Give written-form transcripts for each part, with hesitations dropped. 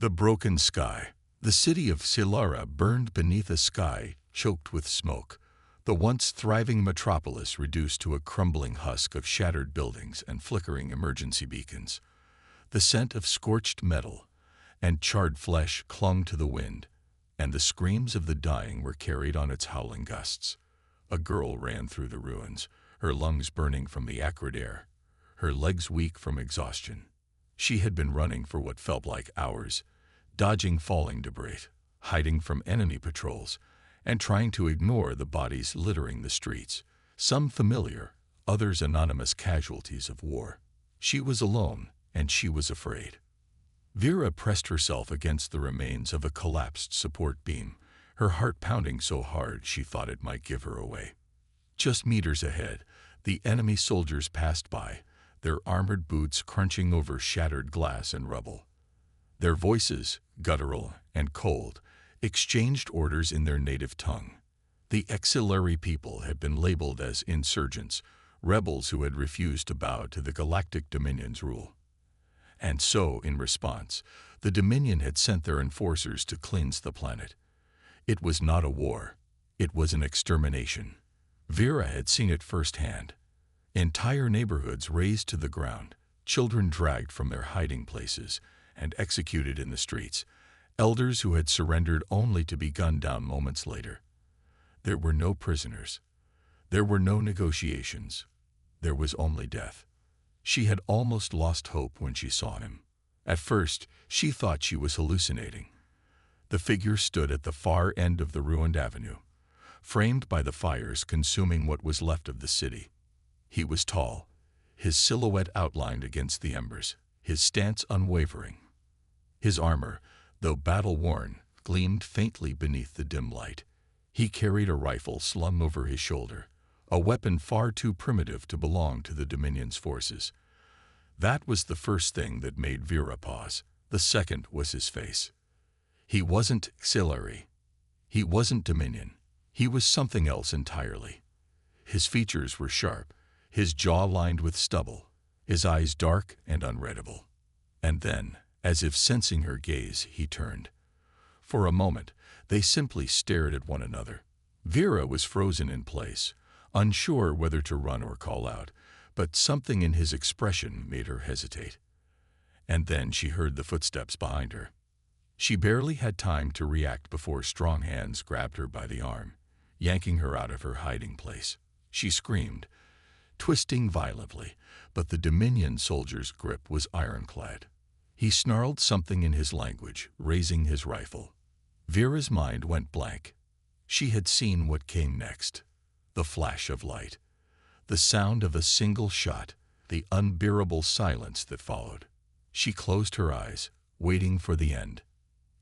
The broken sky. The city of Silara burned beneath a sky choked with smoke, the once thriving metropolis reduced to a crumbling husk of shattered buildings and flickering emergency beacons. The scent of scorched metal and charred flesh clung to the wind, and the screams of the dying were carried on its howling gusts. A girl ran through the ruins, her lungs burning from the acrid air, her legs weak from exhaustion. She had been running for what felt like hours, dodging falling debris, hiding from enemy patrols, and trying to ignore the bodies littering the streets, some familiar, others anonymous casualties of war. She was alone, and she was afraid. Vera pressed herself against the remains of a collapsed support beam, her heart pounding so hard she thought it might give her away. Just meters ahead, the enemy soldiers passed by, their armored boots crunching over shattered glass and rubble. Their voices, guttural and cold, exchanged orders in their native tongue. The auxiliary people had been labeled as insurgents, rebels who had refused to bow to the Galactic Dominion's rule. And so, in response, the Dominion had sent their enforcers to cleanse the planet. It was not a war. It was an extermination. Vera had seen it firsthand. Entire neighborhoods razed to the ground, children dragged from their hiding places and executed in the streets, elders who had surrendered only to be gunned down moments later. There were no prisoners. There were no negotiations. There was only death. She had almost lost hope when she saw him. At first, she thought she was hallucinating. The figure stood at the far end of the ruined avenue, framed by the fires consuming what was left of the city. He was tall, his silhouette outlined against the embers, his stance unwavering. His armor, though battle-worn, gleamed faintly beneath the dim light. He carried a rifle slung over his shoulder, a weapon far too primitive to belong to the Dominion's forces. That was the first thing that made Vera pause. The second was his face. He wasn't auxiliary. He wasn't Dominion. He was something else entirely. His features were sharp, his jaw lined with stubble, his eyes dark and unreadable. And then, as if sensing her gaze, he turned. For a moment, they simply stared at one another. Vera was frozen in place, unsure whether to run or call out, but something in his expression made her hesitate. And then she heard the footsteps behind her. She barely had time to react before strong hands grabbed her by the arm, yanking her out of her hiding place. She screamed, twisting violently, but the Dominion soldier's grip was ironclad. He snarled something in his language, raising his rifle. Vera's mind went blank. She had seen what came next. The flash of light. The sound of a single shot. The unbearable silence that followed. She closed her eyes, waiting for the end.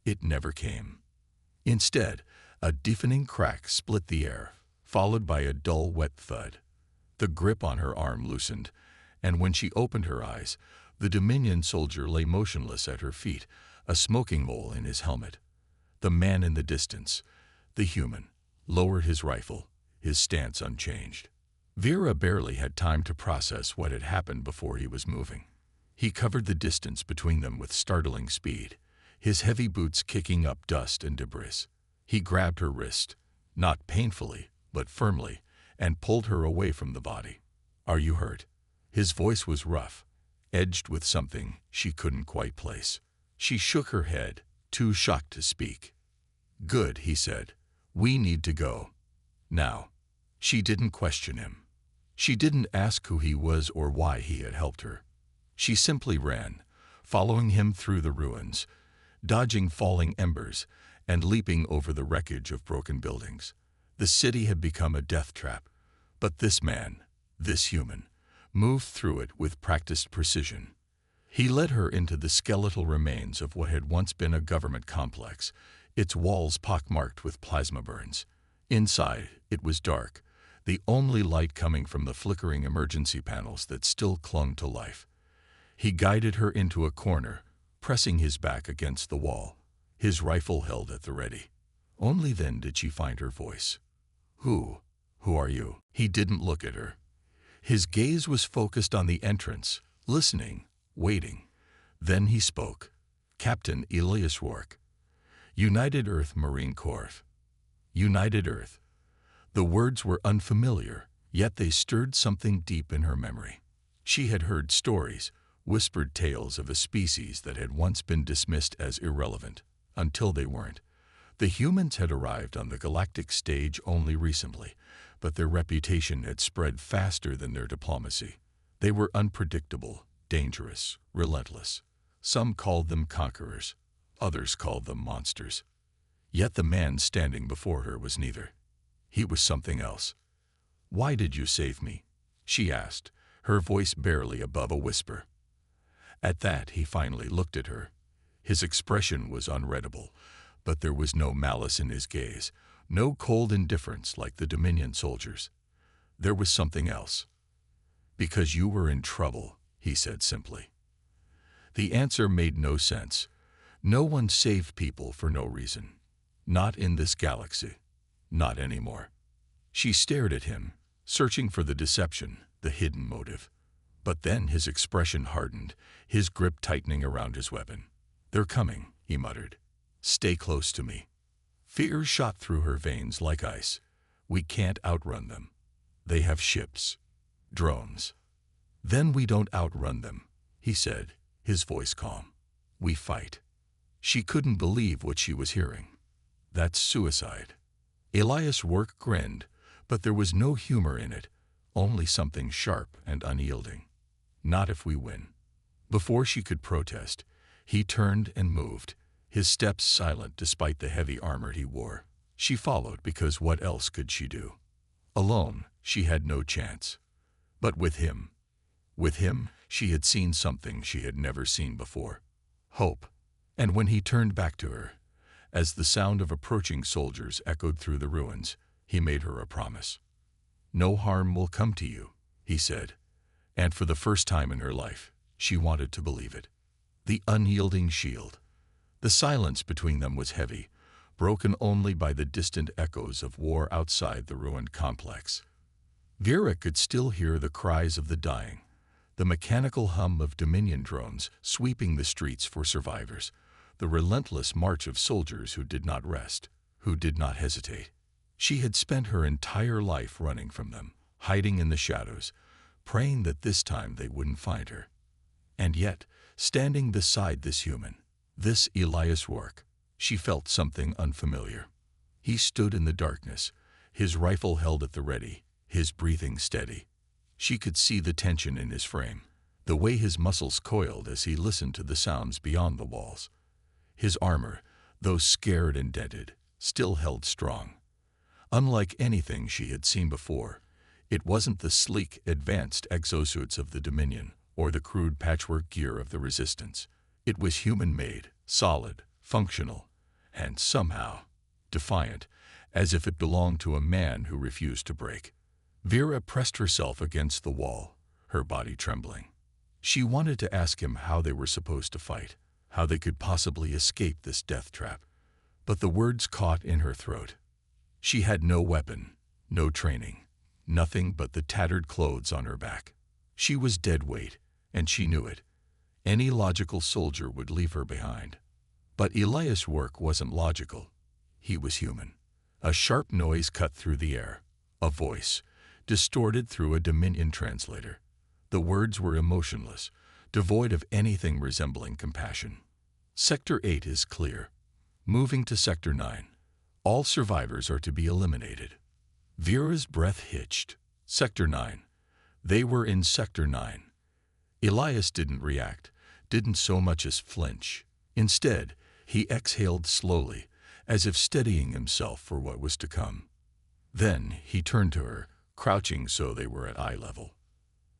It never came. Instead, a deafening crack split the air, followed by a dull, wet thud. The grip on her arm loosened, and when she opened her eyes, the Dominion soldier lay motionless at her feet, a smoking hole in his helmet. The man in the distance, the human, lowered his rifle, his stance unchanged. Vera barely had time to process what had happened before he was moving. He covered the distance between them with startling speed, his heavy boots kicking up dust and debris. He grabbed her wrist, not painfully, but firmly, and pulled her away from the body. "Are you hurt?" His voice was rough, edged with something she couldn't quite place. She shook her head, too shocked to speak. "Good," he said. "We need to go. Now." She didn't question him. She didn't ask who he was or why he had helped her. She simply ran, following him through the ruins, dodging falling embers, and leaping over the wreckage of broken buildings. The city had become a death trap, but this man, this human, moved through it with practiced precision. He led her into the skeletal remains of what had once been a government complex, its walls pockmarked with plasma burns. Inside, it was dark, the only light coming from the flickering emergency panels that still clung to life. He guided her into a corner, pressing his back against the wall, his rifle held at the ready. Only then did she find her voice. Who are you?" He didn't look at her. His gaze was focused on the entrance, listening, waiting. Then he spoke. Captain Elias Rourke. United Earth Marine Corps. United Earth. The words were unfamiliar, yet they stirred something deep in her memory. She had heard stories, whispered tales of a species that had once been dismissed as irrelevant, until they weren't. The humans had arrived on the galactic stage only recently, but their reputation had spread faster than their diplomacy. They were unpredictable, dangerous, relentless. Some called them conquerors, others called them monsters. Yet the man standing before her was neither. He was something else. "Why did you save me?" she asked, her voice barely above a whisper. At that, he finally looked at her. His expression was unreadable, but there was no malice in his gaze, no cold indifference like the Dominion soldiers. There was something else. "Because you were in trouble," he said simply. The answer made no sense. No one saved people for no reason. Not in this galaxy. Not anymore. She stared at him, searching for the deception, the hidden motive. But then his expression hardened, his grip tightening around his weapon. "They're coming," he muttered. "Stay close to me." Fear shot through her veins like ice. "We can't outrun them. They have ships. Drones." "Then we don't outrun them," he said, his voice calm. "We fight." She couldn't believe what she was hearing. "That's suicide." Elias Rourke grinned, but there was no humor in it, only something sharp and unyielding. "Not if we win." Before she could protest, he turned and moved, his steps silent despite the heavy armor he wore. She followed because what else could she do? Alone, she had no chance. But with him, she had seen something she had never seen before. Hope. And when he turned back to her, as the sound of approaching soldiers echoed through the ruins, he made her a promise. "No harm will come to you," he said. And for the first time in her life, she wanted to believe it. The unyielding shield. The silence between them was heavy, broken only by the distant echoes of war outside the ruined complex. Vera could still hear the cries of the dying, the mechanical hum of Dominion drones sweeping the streets for survivors, the relentless march of soldiers who did not rest, who did not hesitate. She had spent her entire life running from them, hiding in the shadows, praying that this time they wouldn't find her. And yet, standing beside this human, this Elias Rourke, she felt something unfamiliar. He stood in the darkness, his rifle held at the ready, his breathing steady. She could see the tension in his frame, the way his muscles coiled as he listened to the sounds beyond the walls. His armor, though scared and dented, still held strong. Unlike anything she had seen before, it wasn't the sleek, advanced exosuits of the Dominion or the crude patchwork gear of the Resistance. It was human-made, solid, functional, and somehow defiant, as if it belonged to a man who refused to break. Vera pressed herself against the wall, her body trembling. She wanted to ask him how they were supposed to fight, how they could possibly escape this death trap, but the words caught in her throat. She had no weapon, no training, nothing but the tattered clothes on her back. She was dead weight, and she knew it. Any logical soldier would leave her behind. But Elias Rourke wasn't logical. He was human. A sharp noise cut through the air, a voice, distorted through a Dominion translator. The words were emotionless, devoid of anything resembling compassion. "Sector 8 is clear. Moving to Sector 9. All survivors are to be eliminated." Vera's breath hitched. Sector 9. They were in Sector 9. Elias didn't react, didn't so much as flinch. Instead, he exhaled slowly, as if steadying himself for what was to come. Then he turned to her, crouching so they were at eye level.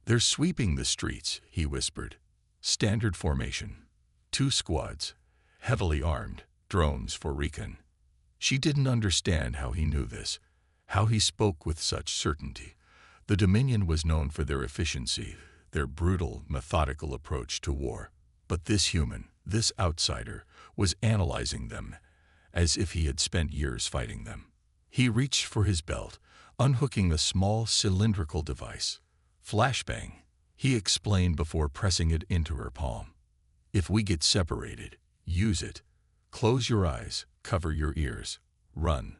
"They're sweeping the streets," he whispered. "Standard formation. 2 squads, heavily armed, drones for recon." She didn't understand how he knew this, how he spoke with such certainty. The Dominion was known for their efficiency, their brutal, methodical approach to war. But this human, this outsider, was analyzing them as if he had spent years fighting them. He reached for his belt, unhooking a small cylindrical device. "Flashbang," he explained before pressing it into her palm. "If we get separated, Use it. Close your eyes, cover your ears. Run.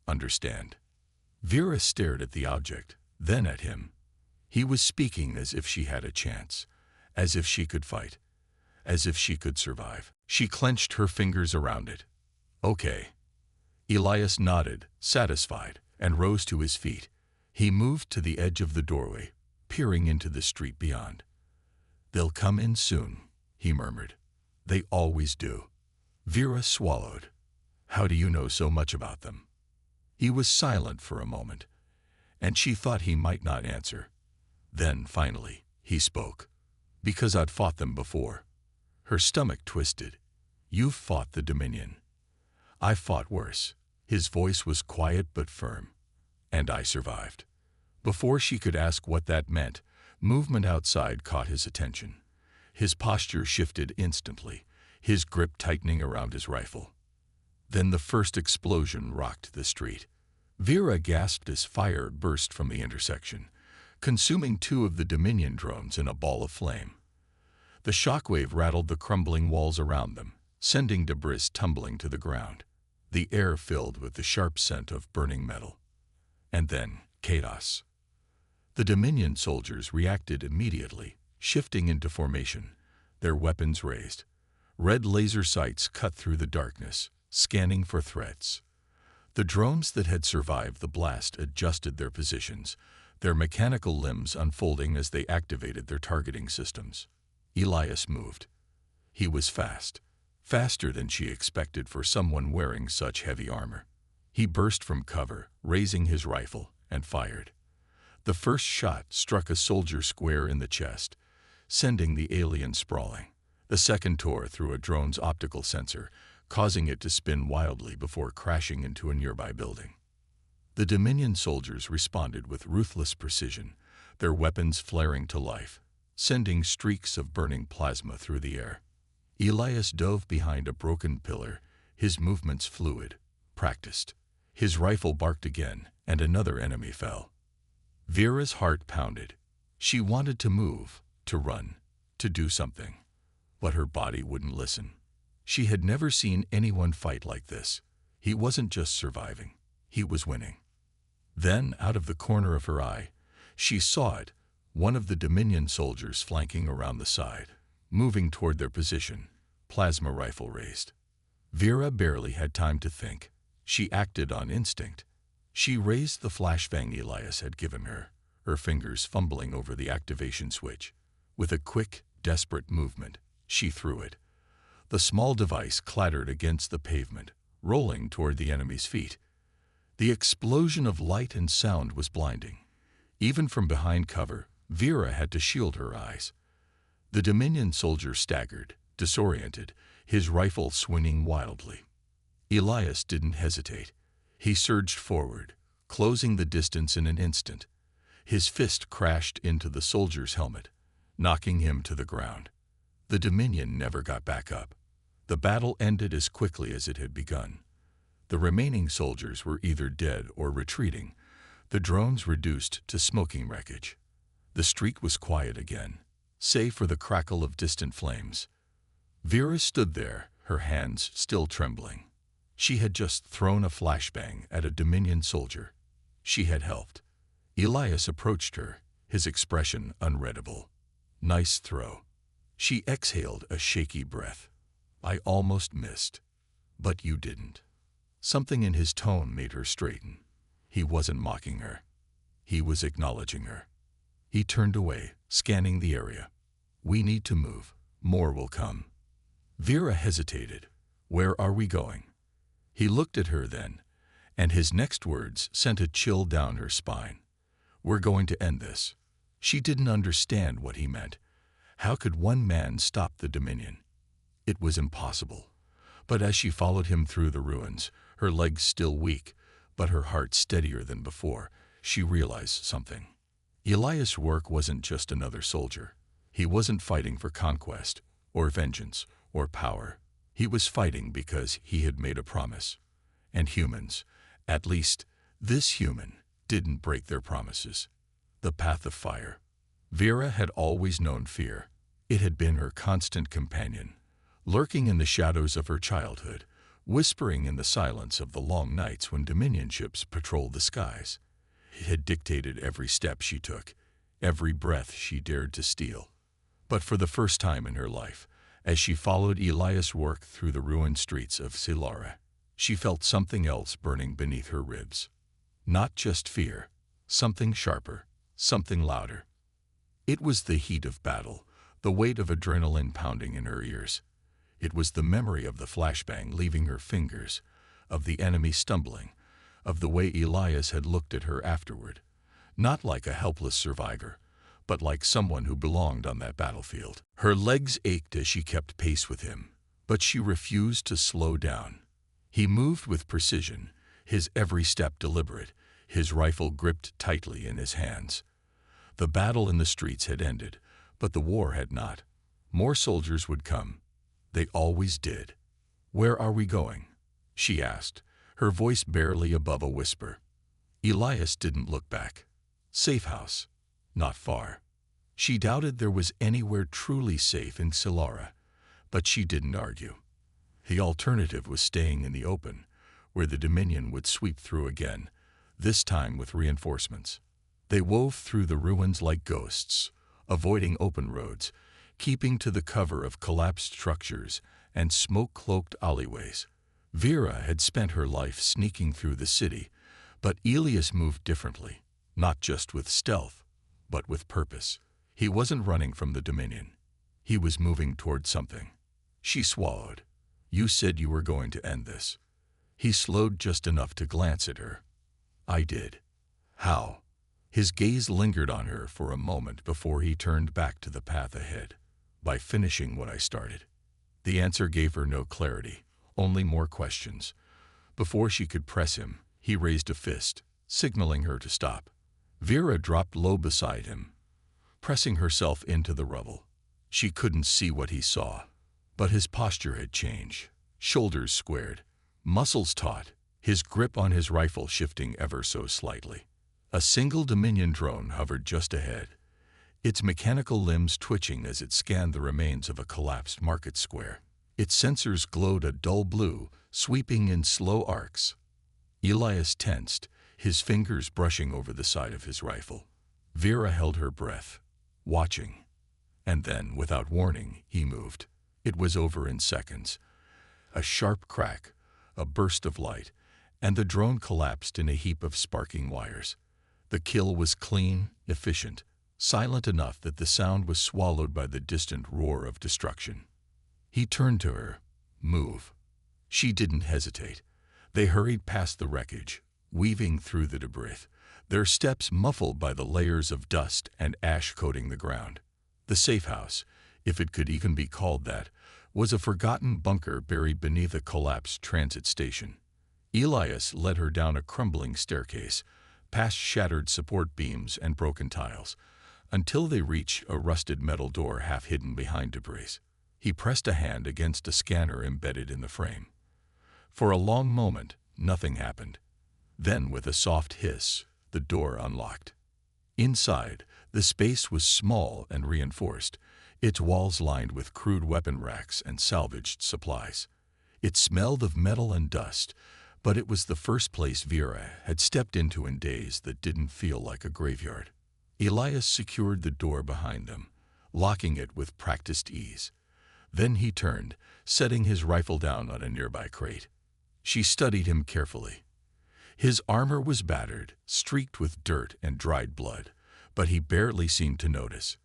Understand? Vera stared at the object, then at him. He was speaking as if she had a chance, as if she could fight, as if she could survive. She clenched her fingers around it. Okay. Elias nodded, satisfied, and rose to his feet. He moved to the edge of the doorway, peering into the street beyond. They'll come in soon, he murmured. They always do. Vera swallowed. How do you know so much about them? He was silent for a moment, and she thought he might not answer. Then, finally, he spoke. Because I'd fought them before. Her stomach twisted. You've fought the Dominion. I fought worse. His voice was quiet but firm. And I survived. Before she could ask what that meant, movement outside caught his attention. His posture shifted instantly, his grip tightening around his rifle. Then the first explosion rocked the street. Vera gasped as fire burst from the intersection, consuming 2 of the Dominion drones in a ball of flame. The shockwave rattled the crumbling walls around them, sending debris tumbling to the ground. The air filled with the sharp scent of burning metal. And then, chaos. The Dominion soldiers reacted immediately, shifting into formation, their weapons raised. Red laser sights cut through the darkness, scanning for threats. The drones that had survived the blast adjusted their positions, their mechanical limbs unfolding as they activated their targeting systems. Elias moved. He was fast, faster than she expected for someone wearing such heavy armor. He burst from cover, raising his rifle, and fired. The first shot struck a soldier square in the chest, sending the alien sprawling. The second tore through a drone's optical sensor, causing it to spin wildly before crashing into a nearby building. The Dominion soldiers responded with ruthless precision, their weapons flaring to life, sending streaks of burning plasma through the air. Elias dove behind a broken pillar, his movements fluid, practiced. His rifle barked again, and another enemy fell. Vera's heart pounded. She wanted to move, to run, to do something. But her body wouldn't listen. She had never seen anyone fight like this. He wasn't just surviving. He was winning. Then, out of the corner of her eye, she saw it, one of the Dominion soldiers flanking around the side, moving toward their position, plasma rifle raised. Vera barely had time to think. She acted on instinct. She raised the flashbang Elias had given her, her fingers fumbling over the activation switch. With a quick, desperate movement, she threw it. The small device clattered against the pavement, rolling toward the enemy's feet. The explosion of light and sound was blinding. Even from behind cover, Vera had to shield her eyes. The Dominion soldier staggered, disoriented, his rifle swinging wildly. Elias didn't hesitate. He surged forward, closing the distance in an instant. His fist crashed into the soldier's helmet, knocking him to the ground. The Dominion never got back up. The battle ended as quickly as it had begun. The remaining soldiers were either dead or retreating, the drones reduced to smoking wreckage. The street was quiet again, save for the crackle of distant flames. Vera stood there, her hands still trembling. She had just thrown a flashbang at a Dominion soldier. She had helped. Elias approached her, his expression unreadable. Nice throw. She exhaled a shaky breath. I almost missed. But you didn't. Something in his tone made her straighten. He wasn't mocking her. He was acknowledging her. He turned away, scanning the area. We need to move. More will come. Vera hesitated. Where are we going? He looked at her then, and his next words sent a chill down her spine. We're going to end this. She didn't understand what he meant. How could one man stop the Dominion? It was impossible. But as she followed him through the ruins, her legs still weak, but her heart steadier than before, she realized something. Elias' work wasn't just another soldier. He wasn't fighting for conquest, or vengeance, or power. He was fighting because he had made a promise. And humans, at least this human, didn't break their promises. The path of fire. Vera had always known fear. It had been her constant companion. lurking in the shadows of her childhood, whispering in the silence of the long nights when Dominion ships patrolled the skies. It had dictated every step she took, every breath she dared to steal. But for the first time in her life, as she followed Elias' work through the ruined streets of Silara, she felt something else burning beneath her ribs. Not just fear, something sharper, something louder. It was the heat of battle, the weight of adrenaline pounding in her ears. It was the memory of the flashbang leaving her fingers, of the enemy stumbling, of the way Elias had looked at her afterward, not like a helpless survivor, but like someone who belonged on that battlefield. Her legs ached as she kept pace with him, but she refused to slow down. He moved with precision, his every step deliberate, his rifle gripped tightly in his hands. The battle in the streets had ended, but the war had not. More soldiers would come. They always did. "Where are we going?" she asked, her voice barely above a whisper. Elias didn't look back. Safe house. Not far. She doubted there was anywhere truly safe in Silara, but she didn't argue. The alternative was staying in the open, where the Dominion would sweep through again, this time with reinforcements. They wove through the ruins like ghosts, avoiding open roads, keeping to the cover of collapsed structures and smoke-cloaked alleyways. Vera had spent her life sneaking through the city, but Elias moved differently, not just with stealth, but with purpose. He wasn't running from the Dominion. He was moving toward something. She swallowed. "You said you were going to end this." He slowed just enough to glance at her. "I did." "How?" His gaze lingered on her for a moment before he turned back to the path ahead. "By finishing what I started." The answer gave her no clarity, only more questions. Before she could press him, he raised a fist, signaling her to stop. Vera dropped low beside him, pressing herself into the rubble. She couldn't see what he saw, but his posture had changed. Shoulders squared, muscles taut, his grip on his rifle shifting ever so slightly. A single Dominion drone hovered just ahead, its mechanical limbs twitching as it scanned the remains of a collapsed market square. Its sensors glowed a dull blue, sweeping in slow arcs. Elias tensed, his fingers brushing over the side of his rifle. Vera held her breath, watching. And then, without warning, he moved. It was over in seconds. A sharp crack, a burst of light, and the drone collapsed in a heap of sparking wires. The kill was clean, efficient, silent enough that the sound was swallowed by the distant roar of destruction. He turned to her. "Move." She didn't hesitate. They hurried past the wreckage, weaving through the debris, their steps muffled by the layers of dust and ash coating the ground. The safe house, if it could even be called that, was a forgotten bunker buried beneath a collapsed transit station. Elias led her down a crumbling staircase, past shattered support beams and broken tiles, until they reached a rusted metal door half hidden behind debris. He pressed a hand against a scanner embedded in the frame. For a long moment, nothing happened. Then, with a soft hiss, the door unlocked. Inside, the space was small and reinforced, its walls lined with crude weapon racks and salvaged supplies. It smelled of metal and dust, but it was the first place Vera had stepped into in days that didn't feel like a graveyard. Elias secured the door behind them, locking it with practiced ease. Then he turned, setting his rifle down on a nearby crate. She studied him carefully. His armor was battered, streaked with dirt and dried blood, but he barely seemed to notice.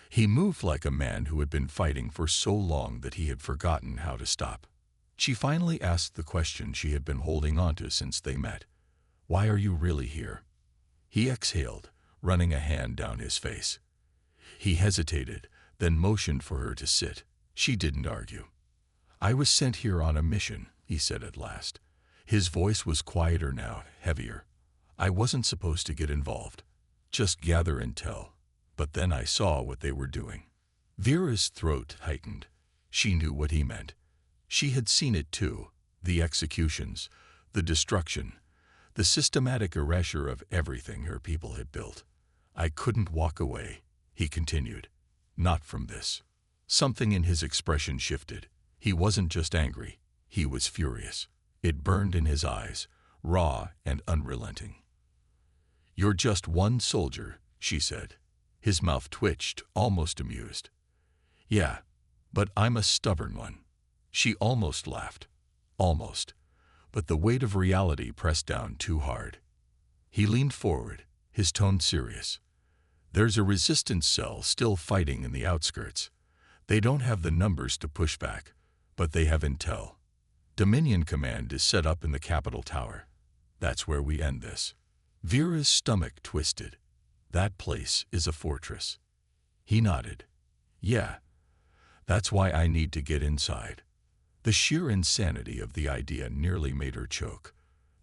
He moved like a man who had been fighting for so long that he had forgotten how to stop. She finally asked the question she had been holding onto since they met. "Why are you really here?" He exhaled, running a hand down his face. He hesitated, then motioned for her to sit. She didn't argue. "I was sent here on a mission," he said at last. His voice was quieter now, heavier. "I wasn't supposed to get involved. Just gather intel. But then I saw what they were doing." Vera's throat tightened. She knew what he meant. She had seen it too, the executions, the destruction, the systematic erasure of everything her people had built. "I couldn't walk away," he continued. "Not from this." Something in his expression shifted. He wasn't just angry, he was furious. It burned in his eyes, raw and unrelenting. "You're just one soldier," she said. His mouth twitched, almost amused. "Yeah, but I'm a stubborn one." She almost laughed. Almost. But the weight of reality pressed down too hard. He leaned forward, his tone serious. "There's a resistance cell still fighting in the outskirts. They don't have the numbers to push back, but they have intel. Dominion Command is set up in the Capitol Tower. That's where we end this." Vera's stomach twisted. "That place is a fortress." He nodded. "Yeah, that's why I need to get inside." The sheer insanity of the idea nearly made her choke.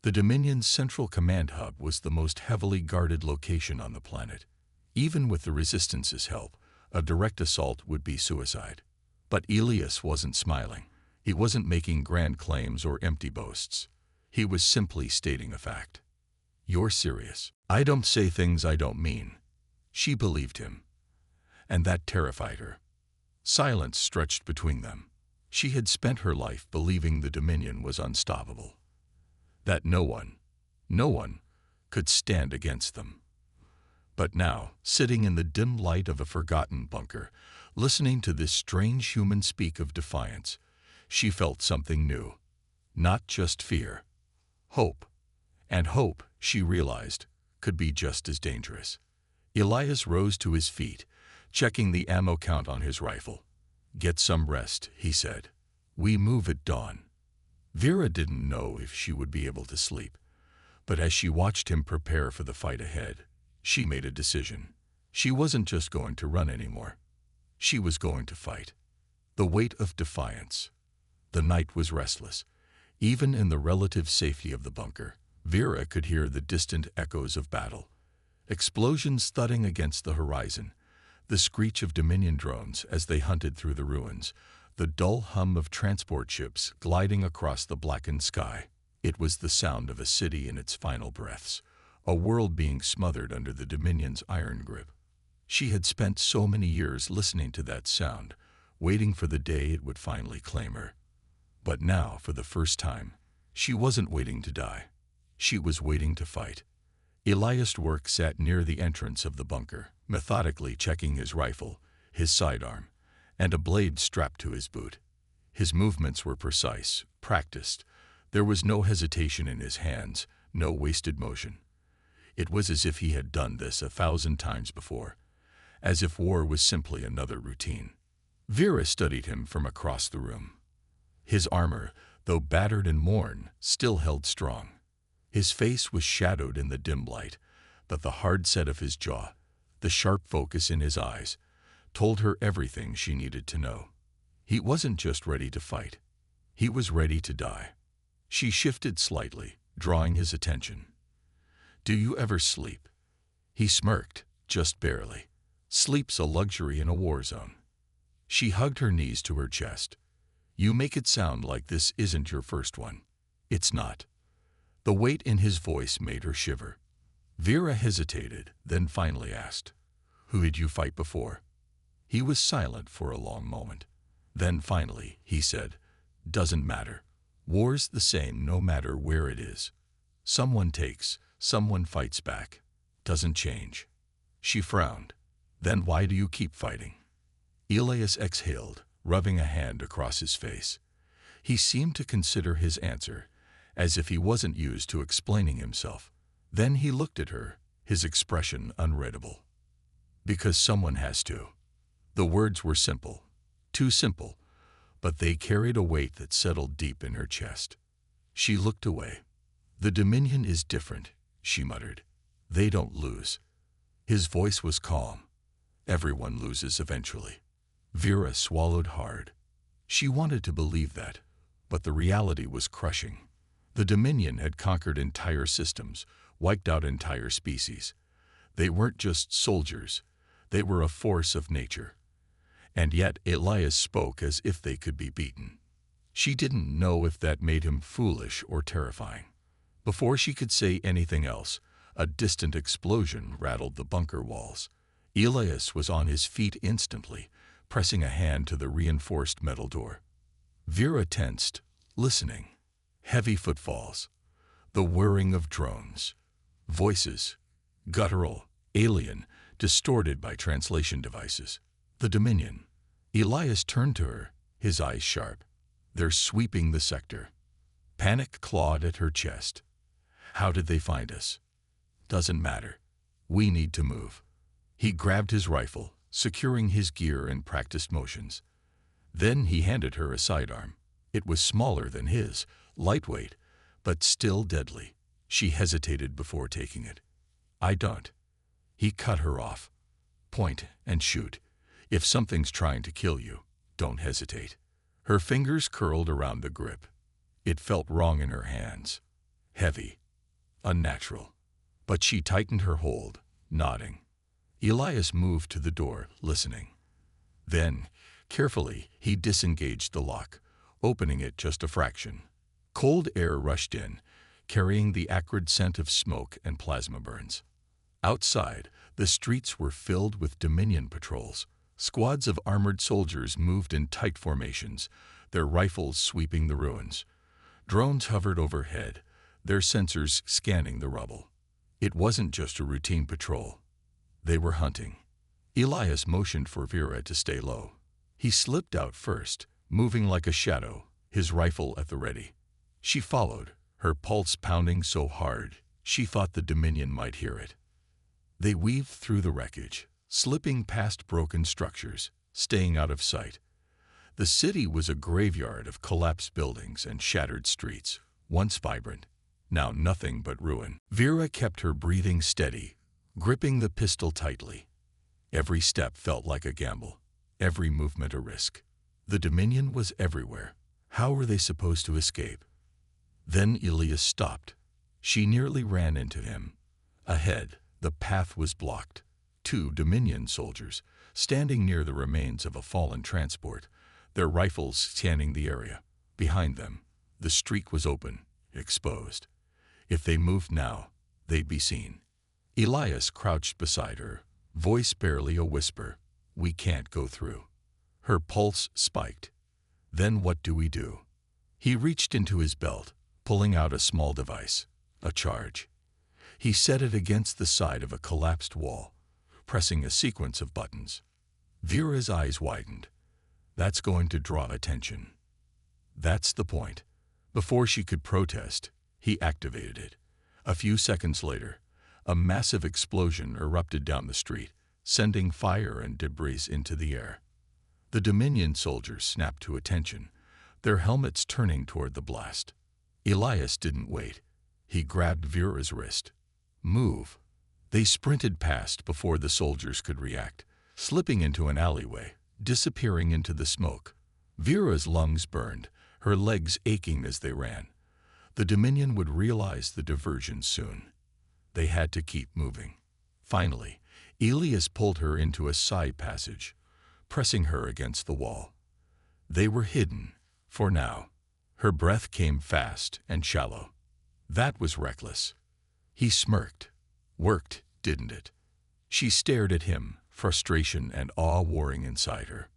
The Dominion's central command hub was the most heavily guarded location on the planet. Even with the Resistance's help, a direct assault would be suicide. But Elias wasn't smiling. He wasn't making grand claims or empty boasts. He was simply stating a fact. "You're serious." "I don't say things I don't mean." She believed him. And that terrified her. Silence stretched between them. She had spent her life believing the Dominion was unstoppable. That no one, could stand against them. But now, sitting in the dim light of a forgotten bunker, listening to this strange human speak of defiance, she felt something new. Not just fear. Hope. And hope, she realized, could be just as dangerous. Elias rose to his feet, checking the ammo count on his rifle. "Get some rest," he said. "We move at dawn." Vera didn't know if she would be able to sleep, but as she watched him prepare for the fight ahead, she made a decision. She wasn't just going to run anymore. She was going to fight. The weight of defiance. The night was restless. Even in the relative safety of the bunker, Vera could hear the distant echoes of battle. Explosions thudding against the horizon, the screech of Dominion drones as they hunted through the ruins, the dull hum of transport ships gliding across the blackened sky. It was the sound of a city in its final breaths, a world being smothered under the Dominion's iron grip. She had spent so many years listening to that sound, waiting for the day it would finally claim her. But now, for the first time, she wasn't waiting to die. She was waiting to fight. Elias Work sat near the entrance of the bunker, methodically checking his rifle, his sidearm, and a blade strapped to his boot. His movements were precise, practiced. There was no hesitation in his hands, no wasted motion. It was as if he had done this 1,000 times before, as if war was simply another routine. Vera studied him from across the room. His armor, though battered and worn, still held strong. His face was shadowed in the dim light, but the hard set of his jaw, the sharp focus in his eyes, told her everything she needed to know. He wasn't just ready to fight. He was ready to die. She shifted slightly, drawing his attention. "Do you ever sleep?" He smirked, just barely. "Sleep's a luxury in a war zone." She hugged her knees to her chest. "You make it sound like this isn't your first one." "It's not." The weight in his voice made her shiver. Vera hesitated, then finally asked, "Who did you fight before?" He was silent for a long moment. Then finally, he said, "Doesn't matter. War's the same no matter where it is. Someone takes, someone fights back. Doesn't change." She frowned. "Then why do you keep fighting?" Elias exhaled, rubbing a hand across his face. He seemed to consider his answer, as if he wasn't used to explaining himself. Then he looked at her, his expression unreadable. "Because someone has to." The words were simple, too simple, but they carried a weight that settled deep in her chest. She looked away. "The Dominion is different," she muttered. "They don't lose." His voice was calm. "Everyone loses eventually." Vera swallowed hard. She wanted to believe that, but the reality was crushing. The Dominion had conquered entire systems, wiped out entire species. They weren't just soldiers, they were a force of nature. And yet Elias spoke as if they could be beaten. She didn't know if that made him foolish or terrifying. Before she could say anything else, a distant explosion rattled the bunker walls. Elias was on his feet instantly, pressing a hand to the reinforced metal door. Vera tensed, listening. Heavy footfalls, the whirring of drones, voices, guttural, alien, distorted by translation devices. The Dominion. Elias turned to her, his eyes sharp. They're sweeping the sector. Panic clawed at her chest. How did they find us? Doesn't matter. We need to move. He grabbed his rifle, securing his gear and practiced motions. Then he handed her a sidearm. It was smaller than his, lightweight, but still deadly. She hesitated before taking it. I don't. He cut her off. Point and shoot. If something's trying to kill you, don't hesitate. Her fingers curled around the grip. It felt wrong in her hands. Heavy. Unnatural. But she tightened her hold, nodding. Elias moved to the door, listening. Then, carefully, he disengaged the lock, opening it just a fraction. Cold air rushed in, carrying the acrid scent of smoke and plasma burns. Outside, the streets were filled with Dominion patrols. Squads of armored soldiers moved in tight formations, their rifles sweeping the ruins. Drones hovered overhead, their sensors scanning the rubble. It wasn't just a routine patrol. They were hunting. Elias motioned for Vera to stay low. He slipped out first, moving like a shadow, his rifle at the ready. She followed, her pulse pounding so hard she thought the Dominion might hear it. They weaved through the wreckage, slipping past broken structures, staying out of sight. The city was a graveyard of collapsed buildings and shattered streets, once vibrant, now nothing but ruin. Vera kept her breathing steady, gripping the pistol tightly. Every step felt like a gamble, every movement a risk. The Dominion was everywhere. How were they supposed to escape? Then Elias stopped. She nearly ran into him. Ahead, the path was blocked. 2 Dominion soldiers, standing near the remains of a fallen transport, their rifles scanning the area. Behind them, the street was open, exposed. If they moved now, they'd be seen. Elias crouched beside her, voice barely a whisper. We can't go through. Her pulse spiked. Then what do we do? He reached into his belt, pulling out a small device, a charge. He set it against the side of a collapsed wall, pressing a sequence of buttons. Vera's eyes widened. That's going to draw attention. That's the point. Before she could protest, he activated it. A few seconds later, a massive explosion erupted down the street, sending fire and debris into the air. The Dominion soldiers snapped to attention, their helmets turning toward the blast. Elias didn't wait. He grabbed Vera's wrist. Move. They sprinted past before the soldiers could react, slipping into an alleyway, disappearing into the smoke. Vera's lungs burned, her legs aching as they ran. The Dominion would realize the diversion soon. They had to keep moving. Finally, Elias pulled her into a side passage, pressing her against the wall. They were hidden, for now. Her breath came fast and shallow. That was reckless. He smirked. Worked, didn't it? She stared at him, frustration and awe warring inside her.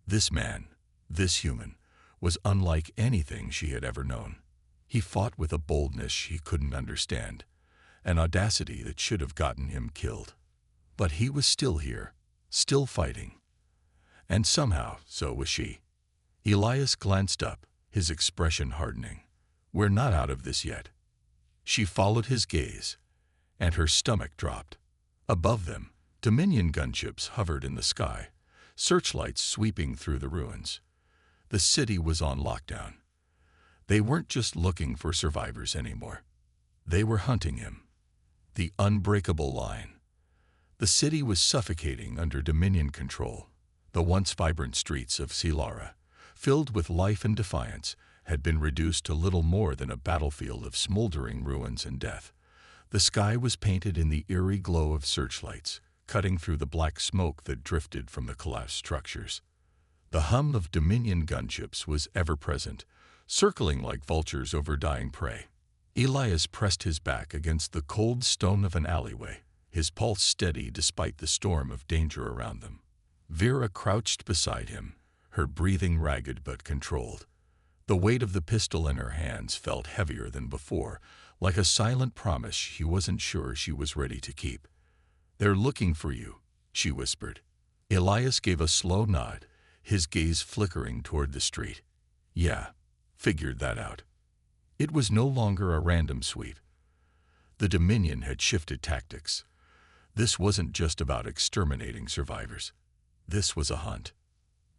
This man, this human, was unlike anything she had ever known. He fought with a boldness she couldn't understand, an audacity that should have gotten him killed. But he was still here, still fighting. And somehow, so was she. Elias glanced up, his expression hardening. We're not out of this yet. She followed his gaze, and her stomach dropped. Above them, Dominion gunships hovered in the sky, searchlights sweeping through the ruins. The city was on lockdown. They weren't just looking for survivors anymore. They were hunting him. The unbreakable line. The city was suffocating under Dominion control. The once vibrant streets of Silara, filled with life and defiance, had been reduced to little more than a battlefield of smoldering ruins and death. The sky was painted in the eerie glow of searchlights, cutting through the black smoke that drifted from the collapsed structures. The hum of Dominion gunships was ever present, circling like vultures over dying prey. Elias pressed his back against the cold stone of an alleyway, his pulse steady despite the storm of danger around them. Vera crouched beside him, her breathing ragged but controlled. The weight of the pistol in her hands felt heavier than before, like a silent promise he wasn't sure she was ready to keep. "They're looking for you," she whispered. Elias gave a slow nod, his gaze flickering toward the street. "Yeah, figured that out." It was no longer a random sweep. The Dominion had shifted tactics. This wasn't just about exterminating survivors. This was a hunt.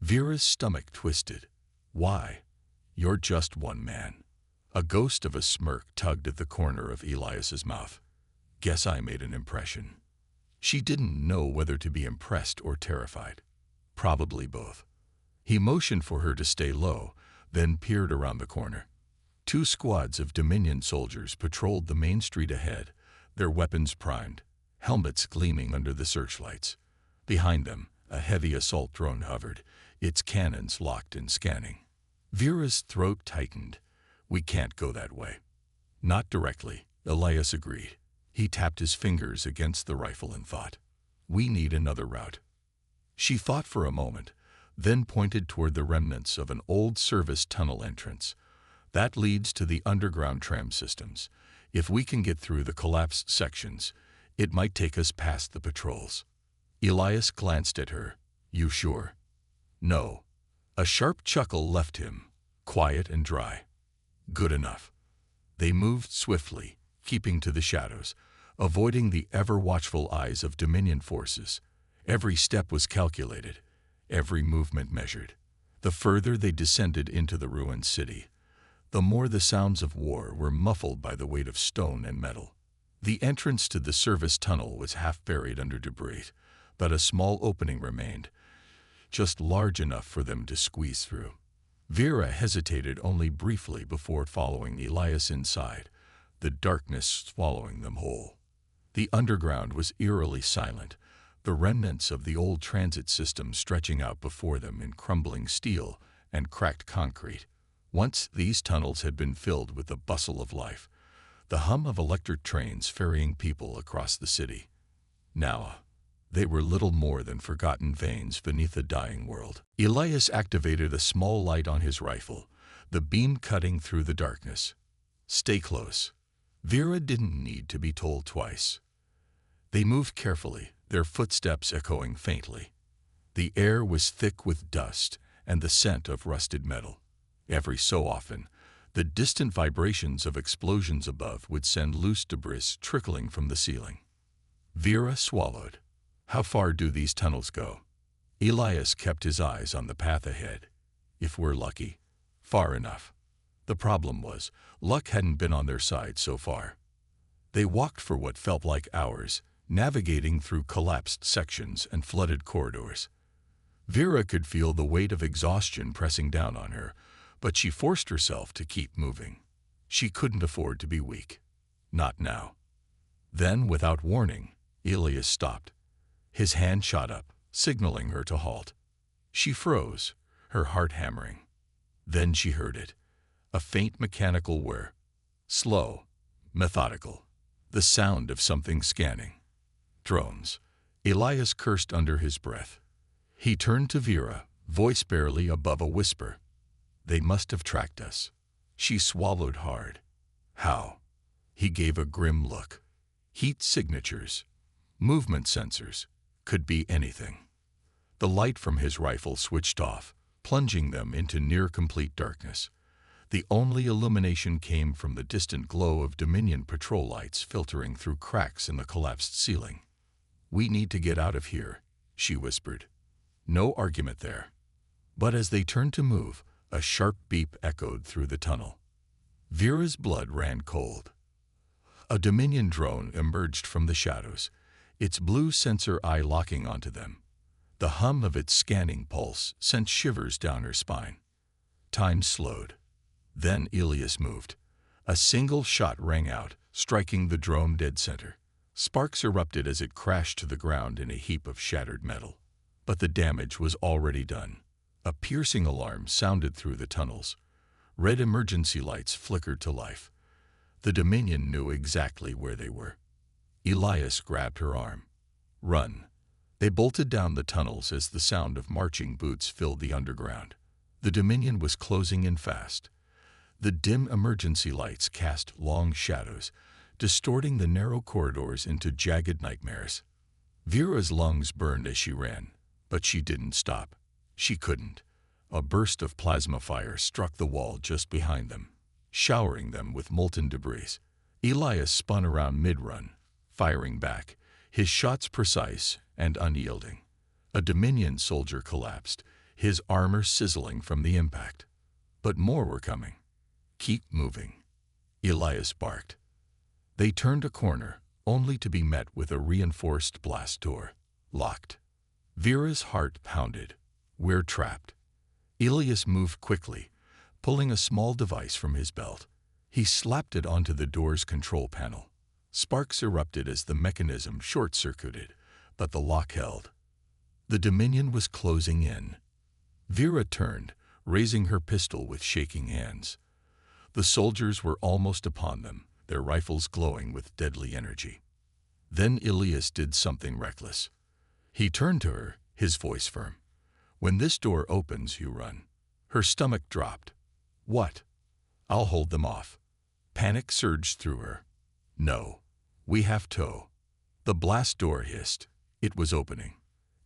Vera's stomach twisted. "Why? You're just one man." A ghost of a smirk tugged at the corner of Elias's mouth. "Guess I made an impression." She didn't know whether to be impressed or terrified. Probably both. He motioned for her to stay low, then peered around the corner. 2 squads of Dominion soldiers patrolled the main street ahead, their weapons primed, helmets gleaming under the searchlights. Behind them, a heavy assault drone hovered, its cannons locked and scanning. Vera's throat tightened. "We can't go that way." "Not directly," Elias agreed. He tapped his fingers against the rifle and thought, "We need another route." She thought for a moment, then pointed toward the remnants of an old service tunnel entrance. "That leads to the underground tram systems. If we can get through the collapsed sections, it might take us past the patrols." Elias glanced at her. "You sure?" "No." A sharp chuckle left him, quiet and dry. "Good enough." They moved swiftly, keeping to the shadows, avoiding the ever-watchful eyes of Dominion forces. Every step was calculated, every movement measured. The further they descended into the ruined city, the more the sounds of war were muffled by the weight of stone and metal. The entrance to the service tunnel was half buried under debris, but a small opening remained, just large enough for them to squeeze through. Vera hesitated only briefly before following Elias inside, the darkness swallowing them whole. The underground was eerily silent, the remnants of the old transit system stretching out before them in crumbling steel and cracked concrete. Once these tunnels had been filled with the bustle of life, the hum of electric trains ferrying people across the city. Now, they were little more than forgotten veins beneath a dying world. Elias activated a small light on his rifle, the beam cutting through the darkness. "Stay close." Vera didn't need to be told twice. They moved carefully, their footsteps echoing faintly. The air was thick with dust and the scent of rusted metal. Every so often, the distant vibrations of explosions above would send loose debris trickling from the ceiling. Vera swallowed. How far do these tunnels go? Elias kept his eyes on the path ahead. If we're lucky, far enough. The problem was, luck hadn't been on their side so far. They walked for what felt like hours, navigating through collapsed sections and flooded corridors. Vera could feel the weight of exhaustion pressing down on her, but she forced herself to keep moving. She couldn't afford to be weak. Not now. Then, without warning, Elias stopped. His hand shot up, signaling her to halt. She froze, her heart hammering. Then she heard it. A faint mechanical whir. Slow, methodical. The sound of something scanning. Drones. Elias cursed under his breath. He turned to Vera, voice barely above a whisper. "They must have tracked us." She swallowed hard. "How?" He gave a grim look. "Heat signatures. Movement sensors. Could be anything." The light from his rifle switched off, plunging them into near-complete darkness. The only illumination came from the distant glow of Dominion patrol lights filtering through cracks in the collapsed ceiling. "We need to get out of here," she whispered. No argument there. But as they turned to move, a sharp beep echoed through the tunnel. Vera's blood ran cold. A Dominion drone emerged from the shadows, its blue sensor eye locking onto them. The hum of its scanning pulse sent shivers down her spine. Time slowed. Then Elias moved. A single shot rang out, striking the drone dead center. Sparks erupted as it crashed to the ground in a heap of shattered metal. But the damage was already done. A piercing alarm sounded through the tunnels. Red emergency lights flickered to life. The Dominion knew exactly where they were. Elias grabbed her arm. "Run." They bolted down the tunnels as the sound of marching boots filled the underground. The Dominion was closing in fast. The dim emergency lights cast long shadows, distorting the narrow corridors into jagged nightmares. Vera's lungs burned as she ran, but she didn't stop. She couldn't. A burst of plasma fire struck the wall just behind them, showering them with molten debris. Elias spun around mid-run, firing back, his shots precise and unyielding. A Dominion soldier collapsed, his armor sizzling from the impact. But more were coming. "Keep moving," Elias barked. They turned a corner, only to be met with a reinforced blast door, locked. Vera's heart pounded. "We're trapped." Elias moved quickly, pulling a small device from his belt. He slapped it onto the door's control panel. Sparks erupted as the mechanism short-circuited, but the lock held. The Dominion was closing in. Vera turned, raising her pistol with shaking hands. The soldiers were almost upon them, their rifles glowing with deadly energy. Then Elias did something reckless. He turned to her, his voice firm. "When this door opens, you run." Her stomach dropped. "What?" "I'll hold them off." Panic surged through her. "No. We have to." The blast door hissed. It was opening.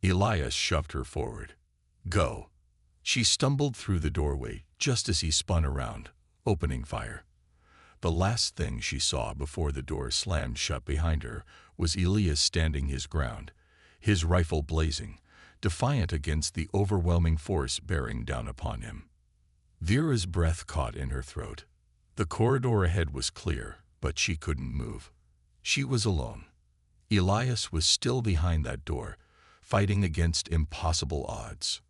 Elias shoved her forward. "Go." She stumbled through the doorway just as he spun around, opening fire. The last thing she saw before the door slammed shut behind her was Elias standing his ground, his rifle blazing, defiant against the overwhelming force bearing down upon him. Vera's breath caught in her throat. The corridor ahead was clear, but she couldn't move. She was alone. Elias was still behind that door, fighting against impossible odds.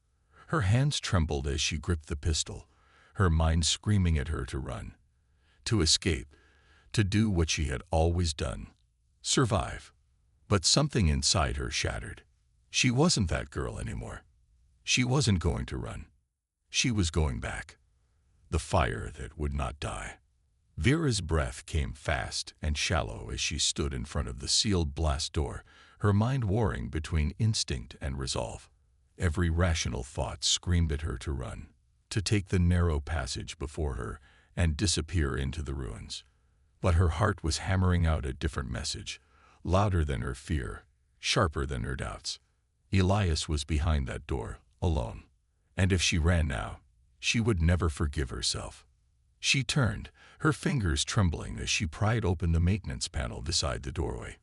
Her hands trembled as she gripped the pistol, her mind screaming at her to run, to escape, to do what she had always done, survive. But something inside her shattered. She wasn't that girl anymore. She wasn't going to run. She was going back. The fire that would not die. Vera's breath came fast and shallow as she stood in front of the sealed blast door, her mind warring between instinct and resolve. Every rational thought screamed at her to run, to take the narrow passage before her and disappear into the ruins. But her heart was hammering out a different message, louder than her fear, sharper than her doubts. Elias was behind that door, alone. And if she ran now, she would never forgive herself. She turned, her fingers trembling as she pried open the maintenance panel beside the doorway.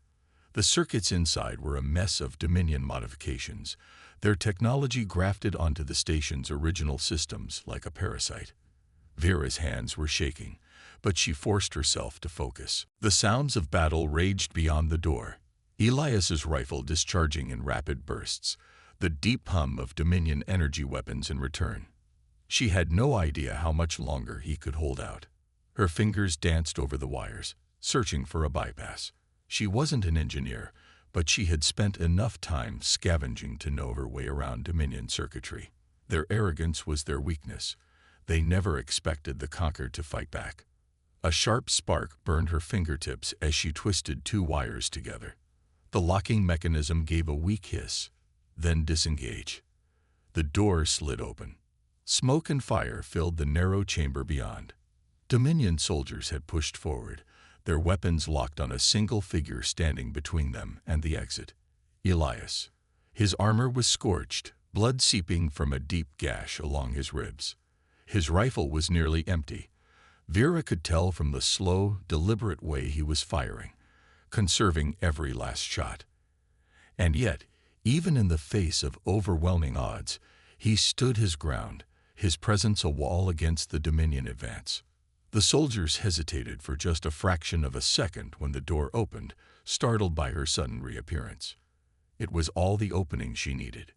The circuits inside were a mess of Dominion modifications, their technology grafted onto the station's original systems like a parasite. Vera's hands were shaking, but she forced herself to focus. The sounds of battle raged beyond the door, Elias's rifle discharging in rapid bursts, the deep hum of Dominion energy weapons in return. She had no idea how much longer he could hold out. Her fingers danced over the wires, searching for a bypass. She wasn't an engineer, but she had spent enough time scavenging to know her way around Dominion circuitry. Their arrogance was their weakness. They never expected the conquered to fight back. A sharp spark burned her fingertips as she twisted two wires together. The locking mechanism gave a weak hiss, then disengaged. The door slid open. Smoke and fire filled the narrow chamber beyond. Dominion soldiers had pushed forward, their weapons locked on a single figure standing between them and the exit. Elias. His armor was scorched, blood seeping from a deep gash along his ribs. His rifle was nearly empty. Vera could tell from the slow, deliberate way he was firing, conserving every last shot. And yet, even in the face of overwhelming odds, he stood his ground, his presence a wall against the Dominion advance. The soldiers hesitated for just a fraction of a second when the door opened, startled by her sudden reappearance. It was all the opening she needed.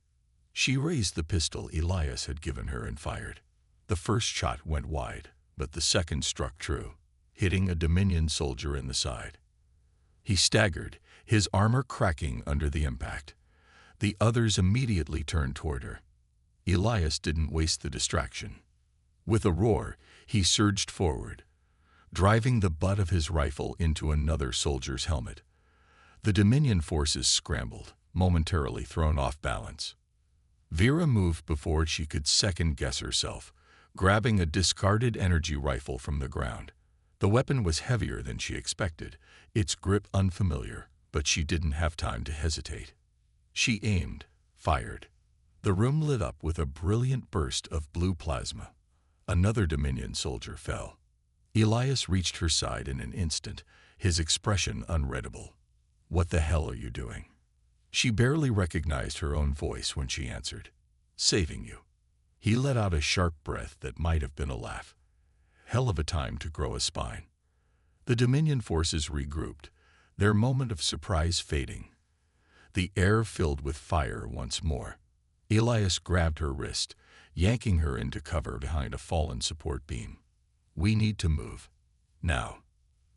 She raised the pistol Elias had given her and fired. The first shot went wide, but the second struck true, hitting a Dominion soldier in the side. He staggered, his armor cracking under the impact. The others immediately turned toward her. Elias didn't waste the distraction. With a roar, he surged forward, driving the butt of his rifle into another soldier's helmet. The Dominion forces scrambled, momentarily thrown off balance. Vera moved before she could second-guess herself, grabbing a discarded energy rifle from the ground. The weapon was heavier than she expected, its grip unfamiliar, but she didn't have time to hesitate. She aimed, fired. The room lit up with a brilliant burst of blue plasma. Another Dominion soldier fell. Elias reached her side in an instant, his expression unreadable. "What the hell are you doing?" She barely recognized her own voice when she answered. "Saving you." He let out a sharp breath that might have been a laugh. Hell of a time to grow a spine. The Dominion forces regrouped, their moment of surprise fading. The air filled with fire once more. Elias grabbed her wrist, yanking her into cover behind a fallen support beam. "We need to move. Now."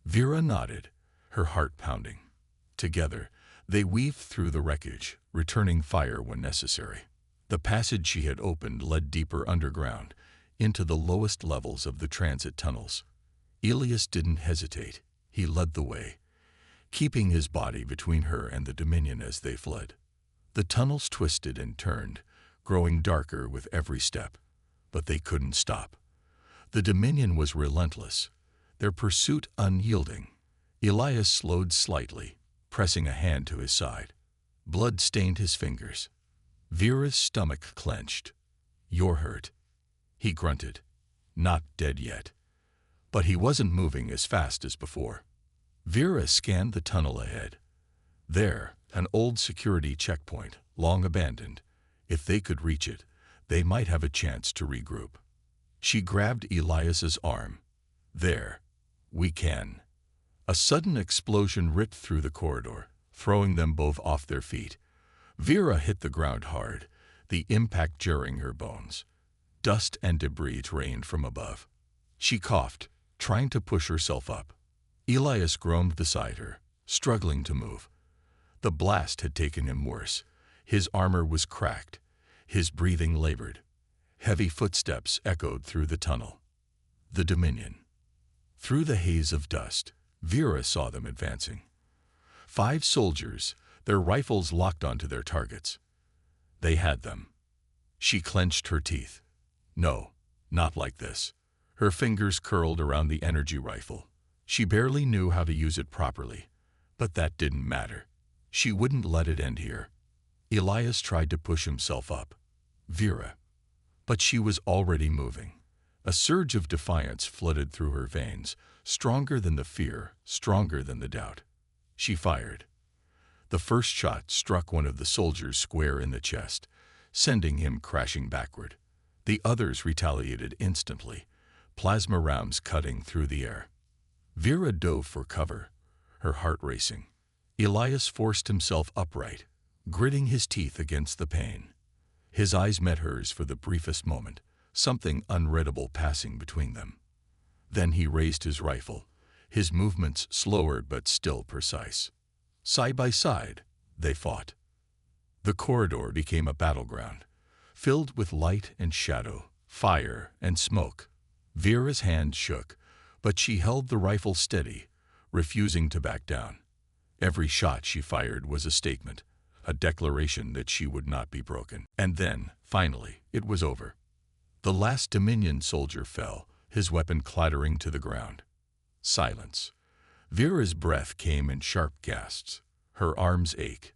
Vera nodded, her heart pounding. Together, they weaved through the wreckage, returning fire when necessary. The passage she had opened led deeper underground, into the lowest levels of the transit tunnels. Elias didn't hesitate. He led the way, keeping his body between her and the Dominion as they fled. The tunnels twisted and turned, growing darker with every step, but they couldn't stop. The Dominion was relentless, their pursuit unyielding. Elias slowed slightly, pressing a hand to his side. Blood stained his fingers. Vera's stomach clenched. "You're hurt," he grunted. "Not dead yet." But he wasn't moving as fast as before. Vera scanned the tunnel ahead. There, an old security checkpoint, long abandoned. If they could reach it, they might have a chance to regroup. She grabbed Elias's arm. "There. We can." A sudden explosion ripped through the corridor, throwing them both off their feet. Vera hit the ground hard, the impact jarring her bones. Dust and debris rained from above. She coughed, trying to push herself up. Elias groaned beside her, struggling to move. The blast had taken him worse. His armor was cracked, his breathing labored. Heavy footsteps echoed through the tunnel. The Dominion. Through the haze of dust, Vera saw them advancing. 5 soldiers, their rifles locked onto their targets. They had them. She clenched her teeth. No, not like this. Her fingers curled around the energy rifle. She barely knew how to use it properly, but that didn't matter. She wouldn't let it end here. Elias tried to push himself up. Vera. But she was already moving. A surge of defiance flooded through her veins, stronger than the fear, stronger than the doubt. She fired. The first shot struck one of the soldiers square in the chest, sending him crashing backward. The others retaliated instantly, plasma rounds cutting through the air. Vera dove for cover, her heart racing. Elias forced himself upright, gritting his teeth against the pain. His eyes met hers for the briefest moment, something unreadable passing between them. Then he raised his rifle, his movements slower but still precise. Side by side, they fought. The corridor became a battleground, filled with light and shadow, fire and smoke. Vera's hand shook, but she held the rifle steady, refusing to back down. Every shot she fired was a statement, a declaration that she would not be broken. And then, finally, it was over. The last Dominion soldier fell, his weapon clattering to the ground. Silence. Vera's breath came in sharp gasps. Her arms ached.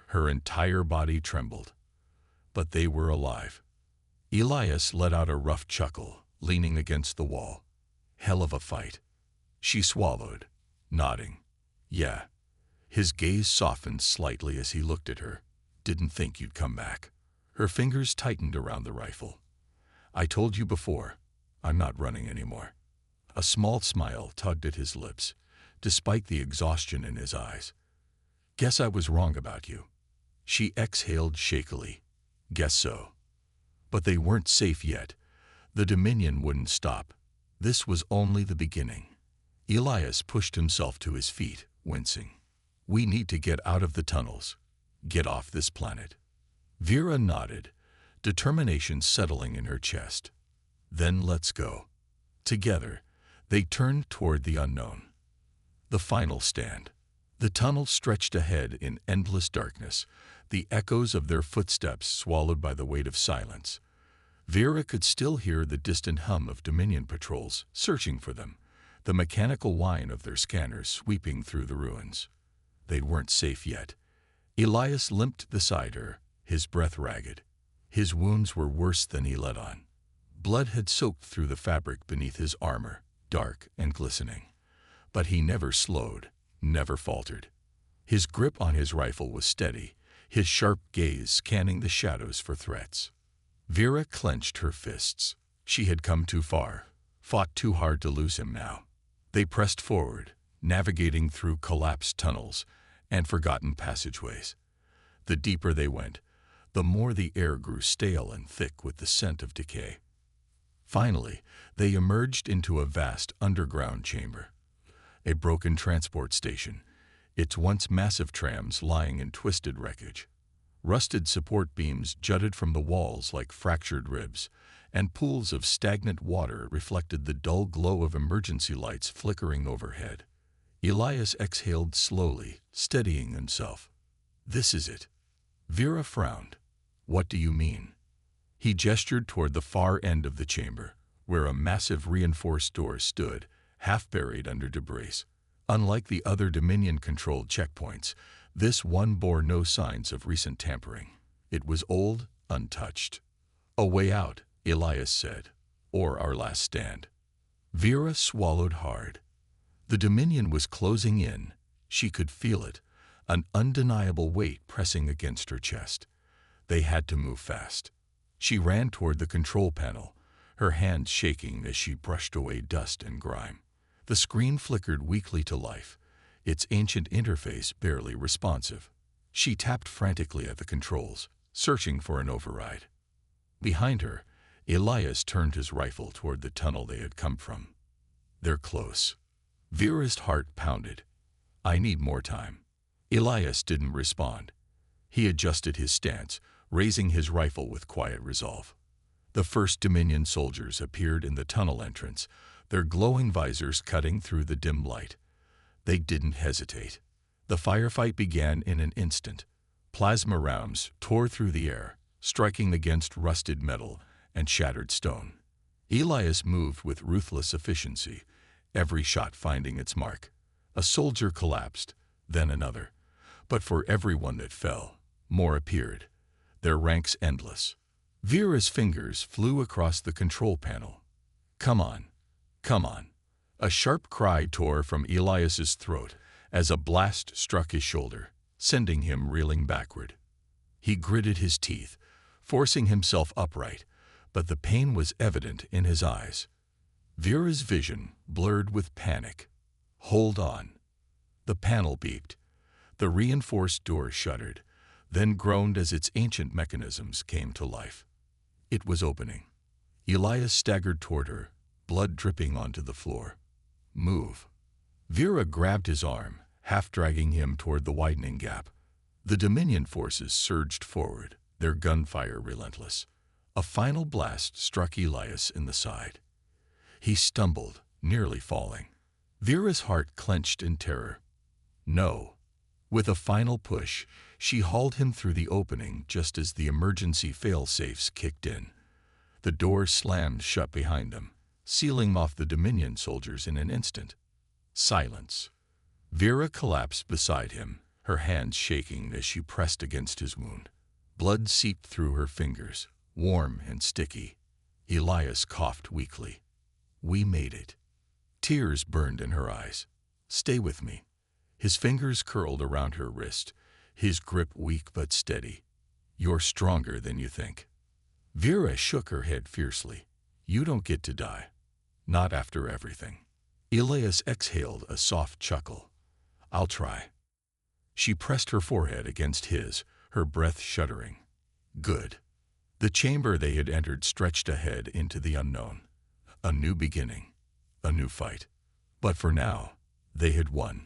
Her entire body trembled. But they were alive. Elias let out a rough chuckle, leaning against the wall. Hell of a fight. She swallowed, nodding. Yeah. His gaze softened slightly as he looked at her. Didn't think you'd come back. Her fingers tightened around the rifle. I told you before, I'm not running anymore. A small smile tugged at his lips, despite the exhaustion in his eyes. Guess I was wrong about you. She exhaled shakily. Guess so. But they weren't safe yet. The Dominion wouldn't stop. This was only the beginning. Elias pushed himself to his feet, wincing. We need to get out of the tunnels. Get off this planet. Vera nodded, determination settling in her chest. Then let's go. Together, they turned toward the unknown. The final stand. The tunnel stretched ahead in endless darkness, the echoes of their footsteps swallowed by the weight of silence. Vera could still hear the distant hum of Dominion patrols searching for them, the mechanical whine of their scanners sweeping through the ruins. They weren't safe yet. Elias limped beside her, his breath ragged. His wounds were worse than he let on. Blood had soaked through the fabric beneath his armor, dark and glistening. But he never slowed, never faltered. His grip on his rifle was steady, his sharp gaze scanning the shadows for threats. Vera clenched her fists. She had come too far, fought too hard to lose him now. They pressed forward, navigating through collapsed tunnels and forgotten passageways. The deeper they went, the more the air grew stale and thick with the scent of decay. Finally, they emerged into a vast underground chamber. A broken transport station, its once massive trams lying in twisted wreckage. Rusted support beams jutted from the walls like fractured ribs, and pools of stagnant water reflected the dull glow of emergency lights flickering overhead. Elias exhaled slowly, steadying himself. "This is it." Vera frowned. "What do you mean?" He gestured toward the far end of the chamber, where a massive reinforced door stood, half buried under debris. Unlike the other Dominion-controlled checkpoints, this one bore no signs of recent tampering. It was old, untouched. "A way out," Elias said, "or our last stand." Vera swallowed hard. The Dominion was closing in. She could feel it, an undeniable weight pressing against her chest. They had to move fast. She ran toward the control panel, her hands shaking as she brushed away dust and grime. The screen flickered weakly to life, its ancient interface barely responsive. She tapped frantically at the controls, searching for an override. Behind her, Elias turned his rifle toward the tunnel they had come from. "They're close." Vera's heart pounded. "I need more time." Elias didn't respond. He adjusted his stance, raising his rifle with quiet resolve. The first Dominion soldiers appeared in the tunnel entrance, their glowing visors cutting through the dim light. They didn't hesitate. The firefight began in an instant. Plasma rounds tore through the air, striking against rusted metal and shattered stone. Elias moved with ruthless efficiency, every shot finding its mark. A soldier collapsed, then another. But for every one that fell, more appeared, their ranks endless. Vera's fingers flew across the control panel. "Come on, come on." A sharp cry tore from Elias's throat as a blast struck his shoulder, sending him reeling backward. He gritted his teeth, forcing himself upright, but the pain was evident in his eyes. Vera's vision blurred with panic. "Hold on." The panel beeped. The reinforced door shuddered, then groaned as its ancient mechanisms came to life. It was opening. Elias staggered toward her, blood dripping onto the floor. "Move." Vera grabbed his arm, half dragging him toward the widening gap. The Dominion forces surged forward, their gunfire relentless. A final blast struck Elias in the side. He stumbled, nearly falling. Vera's heart clenched in terror. "No." With a final push, she hauled him through the opening just as the emergency fail-safes kicked in. The door slammed shut behind them, sealing off the Dominion soldiers in an instant. Silence. Vera collapsed beside him, her hands shaking as she pressed against his wound. Blood seeped through her fingers, warm and sticky. Elias coughed weakly. "We made it." Tears burned in her eyes. "Stay with me." His fingers curled around her wrist, his grip weak but steady. "You're stronger than you think." Vera shook her head fiercely. "You don't get to die. Not after everything." Elias exhaled a soft chuckle. "I'll try." She pressed her forehead against his, her breath shuddering. Good. The chamber they had entered stretched ahead into the unknown. A new beginning. A new fight. But for now, they had won.